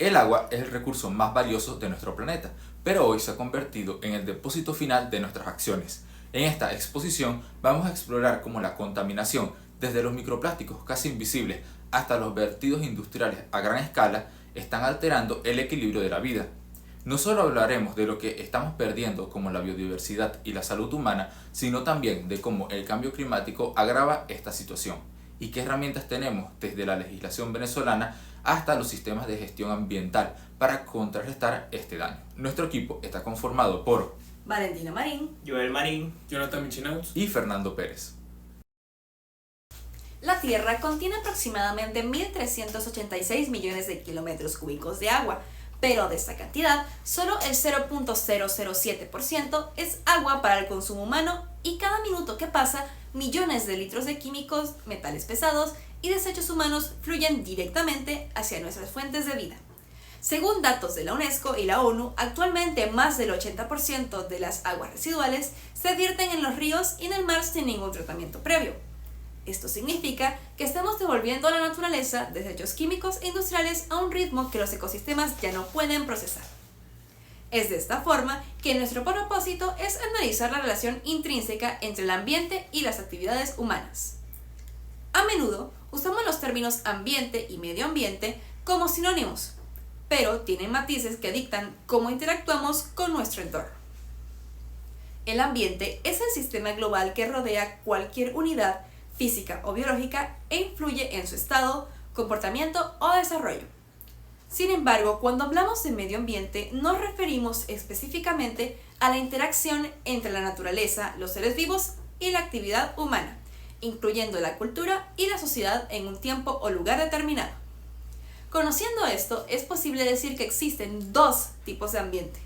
El agua es el recurso más valioso de nuestro planeta, pero hoy se ha convertido en el depósito final de nuestras acciones. En esta exposición vamos a explorar cómo la contaminación, desde los microplásticos casi invisibles hasta los vertidos industriales a gran escala, están alterando el equilibrio de la vida. No solo hablaremos de lo que estamos perdiendo como la biodiversidad y la salud humana, sino también de cómo el cambio climático agrava esta situación y qué herramientas tenemos desde la legislación venezolana hasta los sistemas de gestión ambiental para contrarrestar este daño. Nuestro equipo está conformado por Valentina Marín, Joel Marín, Jonathan Michinaux y Fernando Pérez. La Tierra contiene aproximadamente 1.386 millones de kilómetros cúbicos de agua, pero de esta cantidad, solo el 0.007% es agua para el consumo humano y cada minuto que pasa, millones de litros de químicos, metales pesados y desechos humanos fluyen directamente hacia nuestras fuentes de vida. Según datos de la UNESCO y la ONU, actualmente más del 80% de las aguas residuales se vierten en los ríos y en el mar sin ningún tratamiento previo. Esto significa que estamos devolviendo a la naturaleza desechos químicos e industriales a un ritmo que los ecosistemas ya no pueden procesar. Es de esta forma que nuestro propósito es analizar la relación intrínseca entre el ambiente y las actividades humanas. A menudo usamos los términos ambiente y medio ambiente como sinónimos, pero tienen matices que dictan cómo interactuamos con nuestro entorno. El ambiente es el sistema global que rodea cualquier unidad física o biológica e influye en su estado, comportamiento o desarrollo. Sin embargo, cuando hablamos de medio ambiente, nos referimos específicamente a la interacción entre la naturaleza, los seres vivos y la actividad humana, incluyendo la cultura y la sociedad en un tiempo o lugar determinado. Conociendo esto, es posible decir que existen dos tipos de ambiente.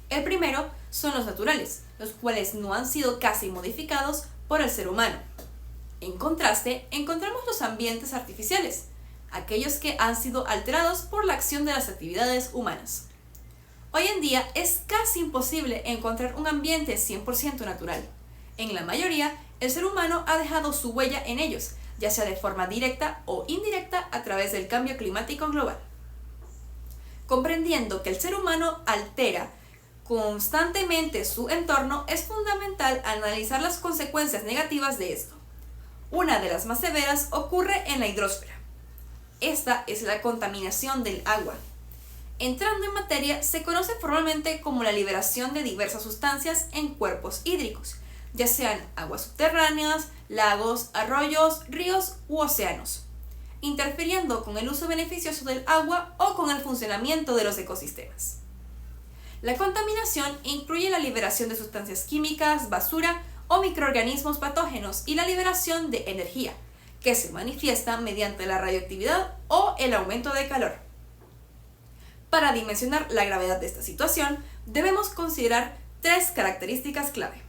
El primero son los naturales, los cuales no han sido casi modificados por el ser humano. En contraste, encontramos los ambientes artificiales, aquellos que han sido alterados por la acción de las actividades humanas. Hoy en día es casi imposible encontrar un ambiente 100% natural. En la mayoría, el ser humano ha dejado su huella en ellos, ya sea de forma directa o indirecta a través del cambio climático global. Comprendiendo que el ser humano altera constantemente su entorno, es fundamental analizar las consecuencias negativas de esto. Una de las más severas ocurre en la hidrosfera. Esta es la contaminación del agua. Entrando en materia, se conoce formalmente como la liberación de diversas sustancias en cuerpos hídricos, ya sean aguas subterráneas, lagos, arroyos, ríos u océanos, interfiriendo con el uso beneficioso del agua o con el funcionamiento de los ecosistemas. La contaminación incluye la liberación de sustancias químicas, basura o microorganismos patógenos y la liberación de energía, que se manifiesta mediante la radioactividad o el aumento de calor. Para dimensionar la gravedad de esta situación, debemos considerar tres características clave.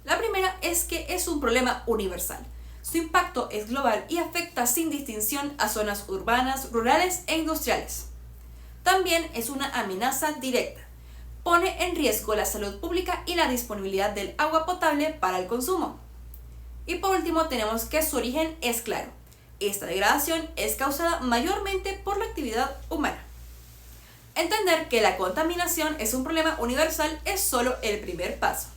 La primera es que es un problema universal. Su impacto es global y afecta sin distinción a zonas urbanas, rurales e industriales. También es una amenaza directa. Pone en riesgo la salud pública y la disponibilidad del agua potable para el consumo. Y por último tenemos que su origen es claro. Esta degradación es causada mayormente por la actividad humana. Entender que la contaminación es un problema universal es solo el primer paso.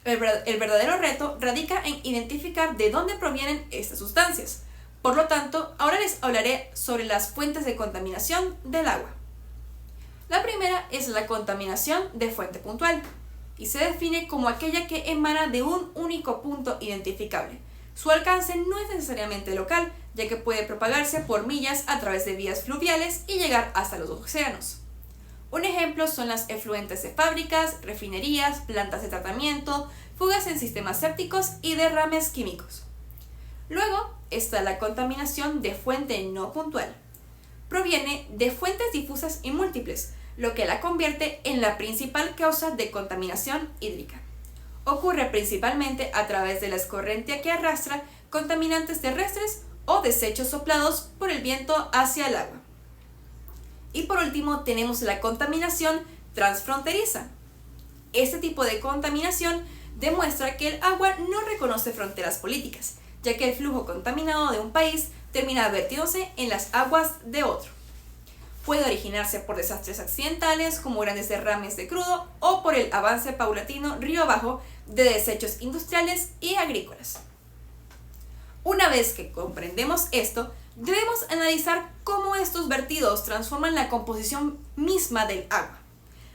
El verdadero reto radica en identificar de dónde provienen estas sustancias. Por lo tanto, ahora les hablaré sobre las fuentes de contaminación del agua. La primera es la contaminación de fuente puntual y se define como aquella que emana de un único punto identificable. Su alcance no es necesariamente local, ya que puede propagarse por millas a través de vías fluviales y llegar hasta los océanos. Un ejemplo son las efluentes de fábricas, refinerías, plantas de tratamiento, fugas en sistemas sépticos y derrames químicos. Luego está la contaminación de fuente no puntual. Proviene de fuentes difusas y múltiples, lo que la convierte en la principal causa de contaminación hídrica. Ocurre principalmente a través de la escorrentia que arrastra contaminantes terrestres o desechos soplados por el viento hacia el agua. Y por último tenemos la contaminación transfronteriza. Este tipo de contaminación demuestra que el agua no reconoce fronteras políticas, ya que el flujo contaminado de un país termina vertiéndose en las aguas de otro. Puede originarse por desastres accidentales como grandes derrames de crudo o por el avance paulatino río abajo de desechos industriales y agrícolas. Una vez que comprendemos esto, debemos analizar cómo estos vertidos transforman la composición misma del agua.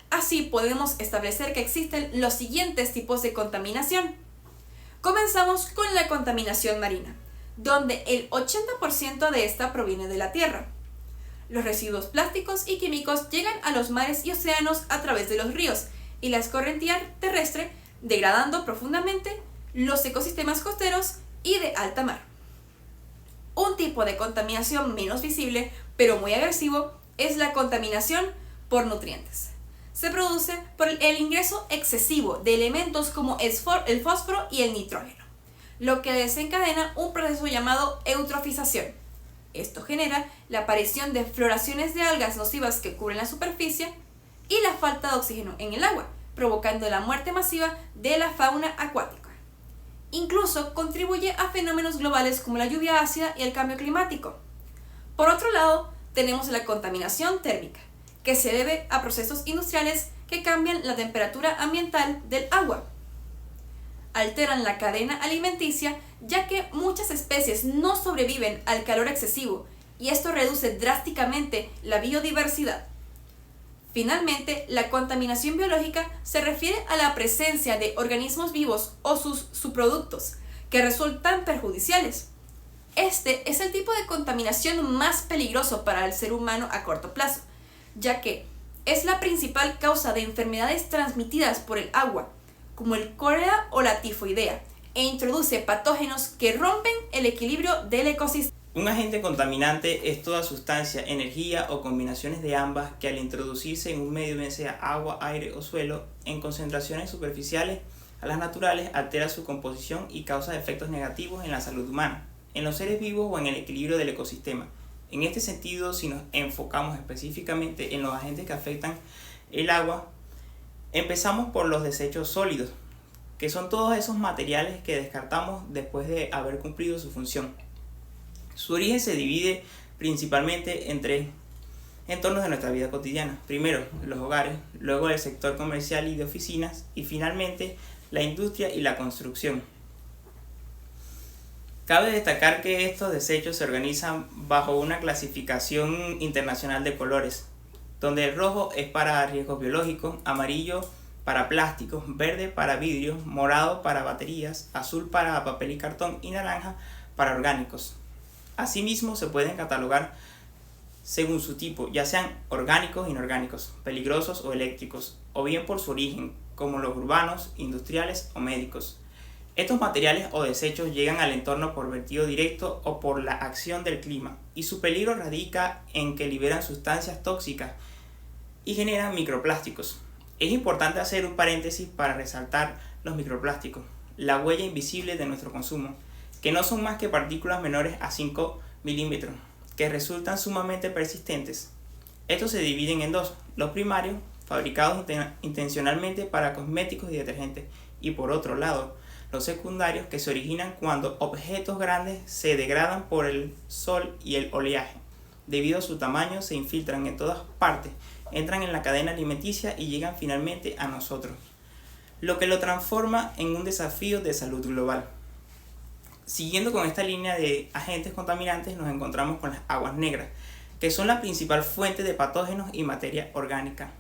Así podemos establecer que existen los siguientes tipos de contaminación. Comenzamos con la contaminación marina, donde el 80% de esta proviene de la tierra. Los residuos plásticos y químicos llegan a los mares y océanos a través de los ríos y la escorrentía terrestre, degradando profundamente los ecosistemas costeros y de alta mar. Un tipo de contaminación menos visible, pero muy agresivo, es la contaminación por nutrientes. Se produce por el ingreso excesivo de elementos como el fósforo y el nitrógeno, lo que desencadena un proceso llamado eutrofización. Esto genera la aparición de floraciones de algas nocivas que cubren la superficie y la falta de oxígeno en el agua, provocando la muerte masiva de la fauna acuática. Incluso contribuye a fenómenos globales como la lluvia ácida y el cambio climático. Por otro lado, tenemos la contaminación térmica, que se debe a procesos industriales que cambian la temperatura ambiental del agua. Alteran la cadena alimenticia, ya que muchas especies no sobreviven al calor excesivo y esto reduce drásticamente la biodiversidad. Finalmente, la contaminación biológica se refiere a la presencia de organismos vivos o sus subproductos que resultan perjudiciales. Este es el tipo de contaminación más peligroso para el ser humano a corto plazo, ya que es la principal causa de enfermedades transmitidas por el agua, como el cólera o la tifoidea, e introduce patógenos que rompen el equilibrio del ecosistema. Un agente contaminante es toda sustancia, energía o combinaciones de ambas que al introducirse en un medio, bien sea agua, aire o suelo, en concentraciones superficiales a las naturales, altera su composición y causa efectos negativos en la salud humana, en los seres vivos o en el equilibrio del ecosistema. En este sentido, si nos enfocamos específicamente en los agentes que afectan el agua, empezamos por los desechos sólidos, que son todos esos materiales que descartamos después de haber cumplido su función. Su origen se divide principalmente en tres entornos de nuestra vida cotidiana. Primero, los hogares, luego el sector comercial y de oficinas, y finalmente la industria y la construcción. Cabe destacar que estos desechos se organizan bajo una clasificación internacional de colores, donde el rojo es para riesgos biológicos, amarillo para plásticos, verde para vidrio, morado para baterías, azul para papel y cartón y naranja para orgánicos. Asimismo, se pueden catalogar según su tipo, ya sean orgánicos, inorgánicos, peligrosos o eléctricos, o bien por su origen, como los urbanos, industriales o médicos. Estos materiales o desechos llegan al entorno por vertido directo o por la acción del clima, y su peligro radica en que liberan sustancias tóxicas y generan microplásticos. Es importante hacer un paréntesis para resaltar los microplásticos, la huella invisible de nuestro consumo, que no son más que partículas menores a 5 milímetros, que resultan sumamente persistentes. Estos se dividen en dos: los primarios, fabricados intencionalmente para cosméticos y detergentes, y por otro lado, los secundarios, que se originan cuando objetos grandes se degradan por el sol y el oleaje. Debido a su tamaño, se infiltran en todas partes, entran en la cadena alimenticia y llegan finalmente a nosotros, lo que lo transforma en un desafío de salud global. Siguiendo con esta línea de agentes contaminantes, nos encontramos con las aguas negras, que son la principal fuente de patógenos y materia orgánica.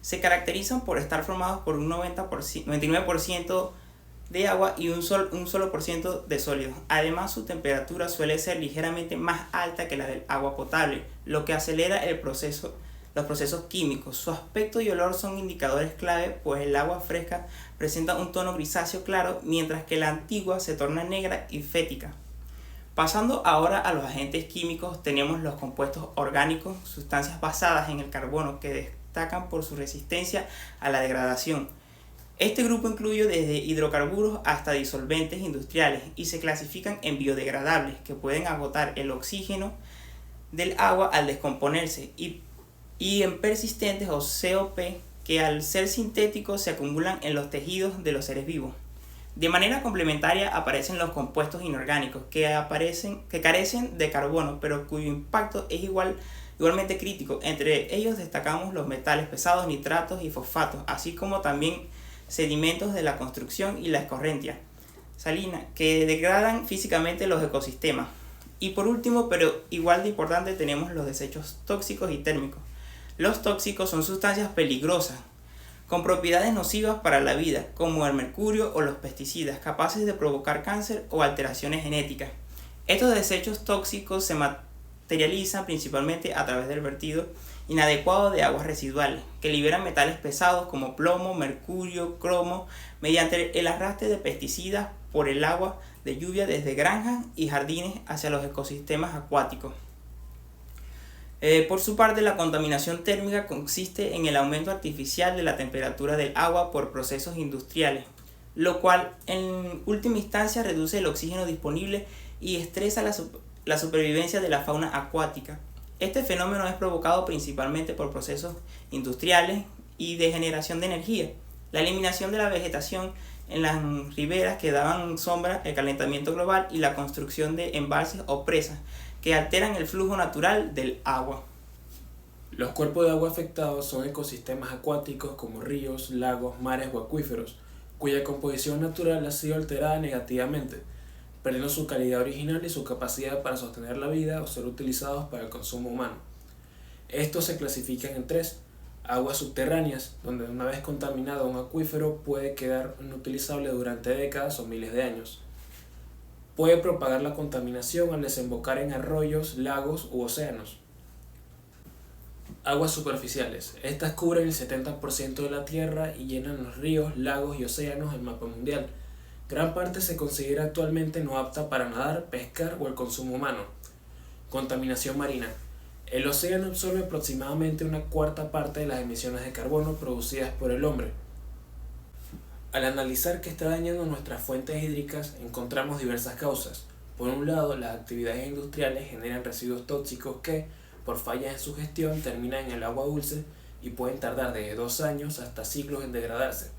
Se caracterizan por estar formados por un 99% de agua y un solo por ciento de sólidos. Además, su temperatura suele ser ligeramente más alta que la del agua potable, lo que acelera los procesos químicos. Su aspecto y olor son indicadores clave, pues el agua fresca presenta un tono grisáceo claro, mientras que la antigua se torna negra y fética. Pasando ahora a los agentes químicos, tenemos los compuestos orgánicos, sustancias basadas en el carbono que destacan por su resistencia a la degradación. Este grupo incluye desde hidrocarburos hasta disolventes industriales y se clasifican en biodegradables, que pueden agotar el oxígeno del agua al descomponerse, y en persistentes o COP, que al ser sintéticos se acumulan en los tejidos de los seres vivos. De manera complementaria aparecen los compuestos inorgánicos, que carecen de carbono, pero cuyo impacto es igual igualmente críticos. Entre ellos destacamos los metales pesados, nitratos y fosfatos, así como también sedimentos de la construcción y la escorrentia salina, que degradan físicamente los ecosistemas. Y por último, pero igual de importante, tenemos los desechos tóxicos y térmicos. Los tóxicos son sustancias peligrosas, con propiedades nocivas para la vida, como el mercurio o los pesticidas, capaces de provocar cáncer o alteraciones genéticas. Estos desechos tóxicos se materializan principalmente a través del vertido inadecuado de aguas residuales, que liberan metales pesados como plomo, mercurio, cromo, mediante el arrastre de pesticidas por el agua de lluvia desde granjas y jardines hacia los ecosistemas acuáticos. Por su parte, la contaminación térmica consiste en el aumento artificial de la temperatura del agua por procesos industriales, lo cual en última instancia reduce el oxígeno disponible y estresa la supervivencia de la fauna acuática. Este fenómeno es provocado principalmente por procesos industriales y de generación de energía, la eliminación de la vegetación en las riberas que daban sombra, el calentamiento global y la construcción de embalses o presas que alteran el flujo natural del agua. Los cuerpos de agua afectados son ecosistemas acuáticos como ríos, lagos, mares o acuíferos, cuya composición natural ha sido alterada negativamente, perdiendo su calidad original y su capacidad para sostener la vida o ser utilizados para el consumo humano. Estos se clasifican en tres: aguas subterráneas, donde una vez contaminado un acuífero puede quedar inutilizable durante décadas o miles de años. Puede propagar la contaminación al desembocar en arroyos, lagos u océanos. Aguas superficiales. Estas cubren el 70% de la Tierra y llenan los ríos, lagos y océanos del mapa mundial. Gran parte se considera actualmente no apta para nadar, pescar o el consumo humano. Contaminación marina. El océano absorbe aproximadamente una cuarta parte de las emisiones de carbono producidas por el hombre. Al analizar qué está dañando nuestras fuentes hídricas, encontramos diversas causas. Por un lado, las actividades industriales generan residuos tóxicos que, por fallas en su gestión, terminan en el agua dulce y pueden tardar desde 2 años hasta siglos en degradarse.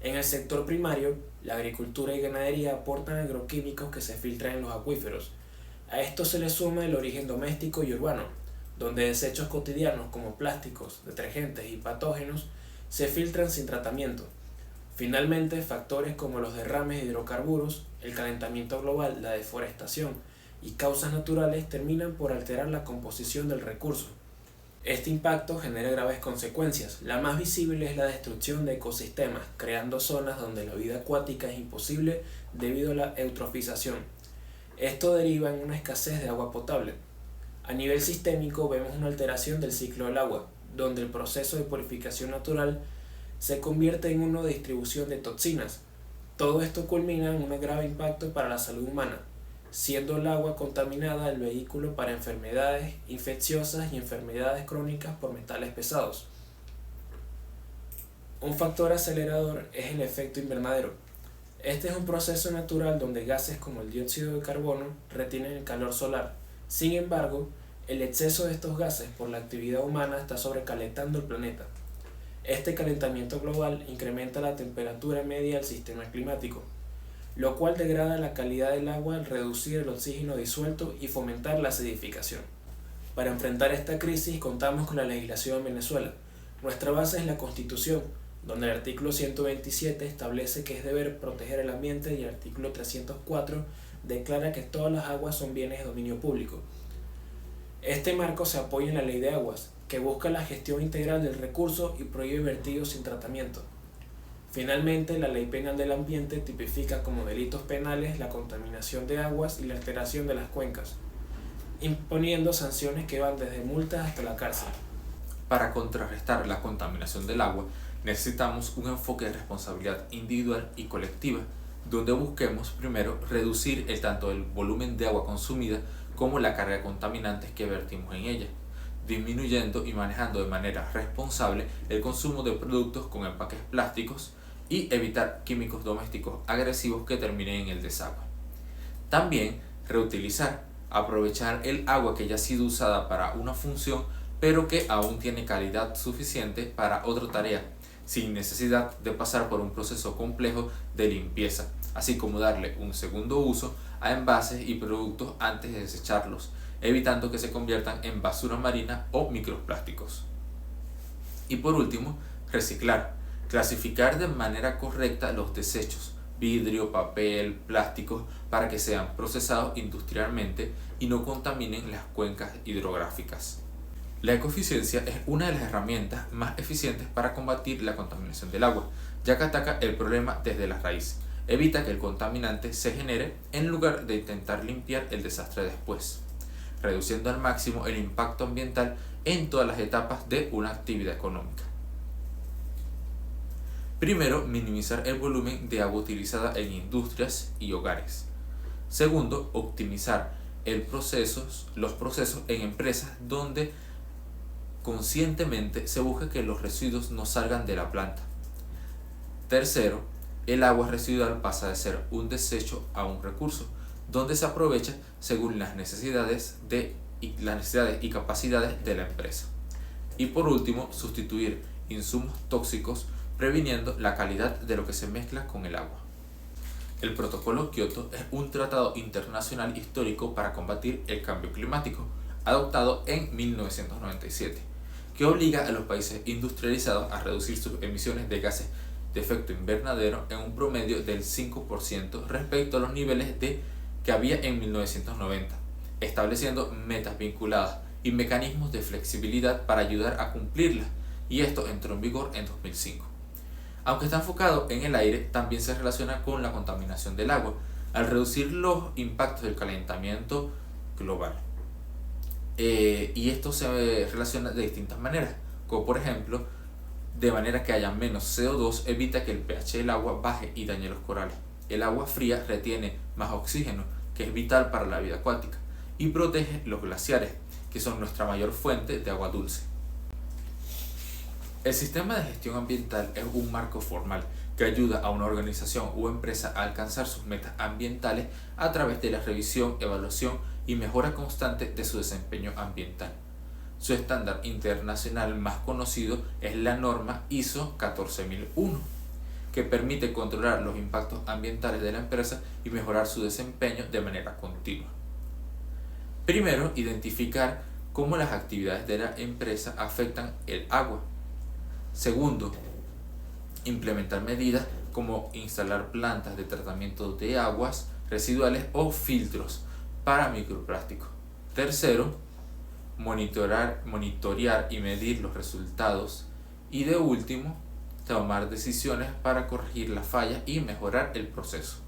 En el sector primario, la agricultura y ganadería aportan agroquímicos que se filtran en los acuíferos. A esto se le suma el origen doméstico y urbano, donde desechos cotidianos como plásticos, detergentes y patógenos se filtran sin tratamiento. Finalmente, factores como los derrames de hidrocarburos, el calentamiento global, la deforestación y causas naturales terminan por alterar la composición del recurso. Este impacto genera graves consecuencias. La más visible es la destrucción de ecosistemas, creando zonas donde la vida acuática es imposible debido a la eutrofización. Esto deriva en una escasez de agua potable. A nivel sistémico vemos una alteración del ciclo del agua, donde el proceso de purificación natural se convierte en uno de distribución de toxinas. Todo esto culmina en un grave impacto para la salud humana, siendo el agua contaminada el vehículo para enfermedades infecciosas y enfermedades crónicas por metales pesados. Un factor acelerador es el efecto invernadero. Este es un proceso natural donde gases como el dióxido de carbono retienen el calor solar. Sin embargo, el exceso de estos gases por la actividad humana está sobrecalentando el planeta. Este calentamiento global incrementa la temperatura media del sistema climático, lo cual degrada la calidad del agua al reducir el oxígeno disuelto y fomentar la acidificación. Para enfrentar esta crisis contamos con la legislación en Venezuela. Nuestra base es la Constitución, donde el artículo 127 establece que es deber proteger el ambiente y el artículo 304 declara que todas las aguas son bienes de dominio público. Este marco se apoya en la Ley de Aguas, que busca la gestión integral del recurso y prohíbe vertidos sin tratamiento. Finalmente, la Ley Penal del Ambiente tipifica como delitos penales la contaminación de aguas y la alteración de las cuencas, imponiendo sanciones que van desde multas hasta la cárcel. Para contrarrestar la contaminación del agua, necesitamos un enfoque de responsabilidad individual y colectiva, donde busquemos primero reducir tanto el volumen de agua consumida como la carga de contaminantes que vertimos en ella, disminuyendo y manejando de manera responsable el consumo de productos con empaques plásticos y evitar químicos domésticos agresivos que terminen en el desagüe. También reutilizar, aprovechar el agua que ya ha sido usada para una función pero que aún tiene calidad suficiente para otra tarea, sin necesidad de pasar por un proceso complejo de limpieza, así como darle un segundo uso a envases y productos antes de desecharlos. evitando que se conviertan en basura marina o microplásticos. Y por último, reciclar. Clasificar de manera correcta los desechos, vidrio, papel, plásticos, para que sean procesados industrialmente y no contaminen las cuencas hidrográficas. La ecoeficiencia es una de las herramientas más eficientes para combatir la contaminación del agua, ya que ataca el problema desde la raíz. Evita que el contaminante se genere en lugar de intentar limpiar el desastre después, reduciendo al máximo el impacto ambiental en todas las etapas de una actividad económica. Primero, minimizar el volumen de agua utilizada en industrias y hogares. Segundo, optimizar los procesos en empresas donde conscientemente se busca que los residuos no salgan de la planta. Tercero, el agua residual pasa de ser un desecho a un recurso, donde se aprovecha según las necesidades y capacidades de la empresa. Y por último, sustituir insumos tóxicos previniendo la calidad de lo que se mezcla con el agua. El Protocolo Kioto es un tratado internacional histórico para combatir el cambio climático, adoptado en 1997, que obliga a los países industrializados a reducir sus emisiones de gases de efecto invernadero en un promedio del 5% respecto a los niveles que había en 1990, estableciendo metas vinculadas y mecanismos de flexibilidad para ayudar a cumplirlas, y esto entró en vigor en 2005. Aunque está enfocado en el aire, también se relaciona con la contaminación del agua, al reducir los impactos del calentamiento global. Y esto se relaciona de distintas maneras, como por ejemplo, de manera que haya menos CO2 evita que el pH del agua baje y dañe los corales. El agua fría retiene más oxígeno, que es vital para la vida acuática, y protege los glaciares, que son nuestra mayor fuente de agua dulce. El sistema de gestión ambiental es un marco formal que ayuda a una organización u empresa a alcanzar sus metas ambientales a través de la revisión, evaluación y mejora constante de su desempeño ambiental. Su estándar internacional más conocido es la norma ISO 14001, que permite controlar los impactos ambientales de la empresa y mejorar su desempeño de manera continua. Primero, identificar cómo las actividades de la empresa afectan el agua. Segundo, implementar medidas como instalar plantas de tratamiento de aguas residuales o filtros para microplásticos. Tercero, monitorear y medir los resultados. Y de último, tomar decisiones para corregir las fallas y mejorar el proceso.